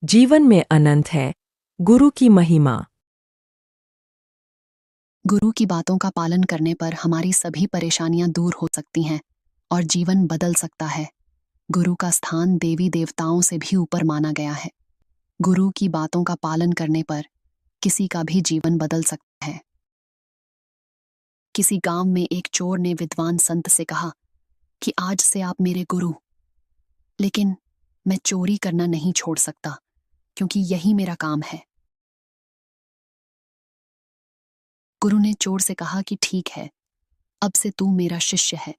जीवन में अनंत है। गुरु की महिमा। गुरु की बातों का पालन करने पर हमारी सभी परेशानियां दूर हो सकती हैं और जीवन बदल सकता है। गुरु का स्थान देवी देवताओं से भी ऊपर माना गया है। गुरु की बातों का पालन करने पर किसी का भी जीवन बदल सकता है। किसी गांव में एक चोर ने विद्वान संत से कहा कि आज से आप मेरे गुरु, लेकिन मैं चोरी करना नहीं छोड़ सकता क्योंकि यही मेरा काम है। गुरु ने चोर से कहा कि ठीक है, अब से तू मेरा शिष्य है।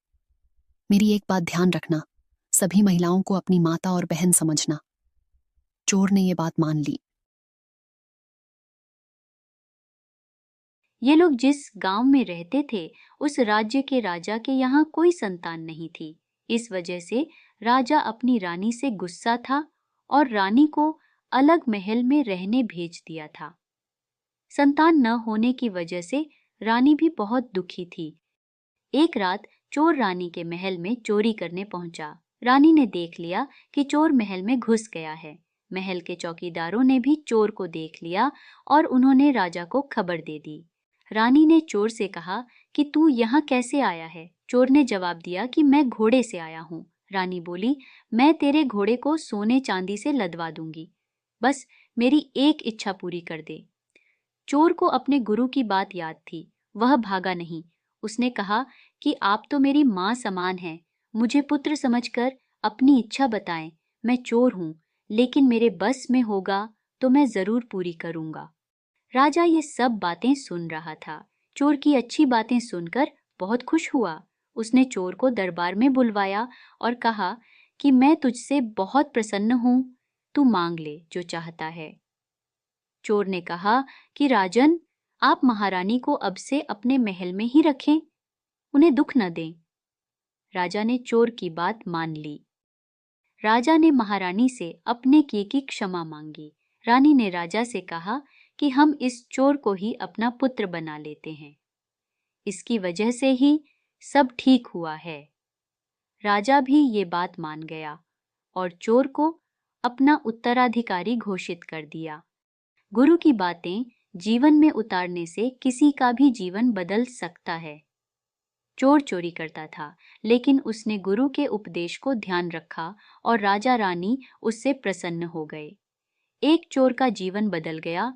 मेरी एक बात ध्यान रखना, सभी महिलाओं को अपनी माता और बहन समझना। चोर ने ये बात मान ली। ये लोग जिस गांव में रहते थे, उस राज्य के राजा के यहाँ कोई संतान नहीं थी। इस वजह से राजा अपनी रानी से गुस्सा था और रानी को अलग महल में रहने भेज दिया था। संतान न होने की वजह से रानी भी बहुत दुखी थी। एक रात चोर रानी के महल में चोरी करने पहुंचा। रानी ने देख लिया कि चोर महल में घुस गया है। महल के चौकीदारों ने भी चोर को देख लिया और उन्होंने राजा को खबर दे दी। रानी ने चोर से कहा कि तू यहाँ कैसे आया है? चोर ने जवाब दिया कि मैं घोड़े से आया हूँ। रानी बोली, मैं तेरे घोड़े को सोने चांदी से लदवा दूंगी, बस मेरी एक इच्छा पूरी कर दे। चोर को अपने गुरु की बात याद थी, वह भागा नहीं। उसने कहा कि आप तो मेरी माँ समान हैं, मुझे पुत्र समझकर अपनी इच्छा बताएं। मैं चोर हूँ, लेकिन मेरे बस में होगा तो मैं जरूर पूरी करूंगा। राजा ये सब बातें सुन रहा था। चोर की अच्छी बातें सुनकर बहुत खुश हुआ। उसने चोर को दरबार में बुलवाया और कहा कि मैं तुझसे बहुत प्रसन्न हूँ, तू मांग ले जो चाहता है। चोर ने कहा कि राजन, आप महारानी को अब से अपने महल में ही रखें, उन्हें दुख न दें। राजा ने चोर की बात मान ली। राजा ने महारानी से अपने किए की क्षमा मांगी। रानी ने राजा से कहा कि हम इस चोर को ही अपना पुत्र बना लेते हैं, इसकी वजह से ही सब ठीक हुआ है। राजा भी ये बात मान गया और चोर को अपना उत्तराधिकारी घोषित कर दिया। गुरु की बातें जीवन में उतारने से किसी का भी जीवन बदल सकता है। चोर चोरी करता था, लेकिन उसने गुरु के उपदेश को ध्यान रखा और राजा रानी उससे प्रसन्न हो गए। एक चोर का जीवन बदल गया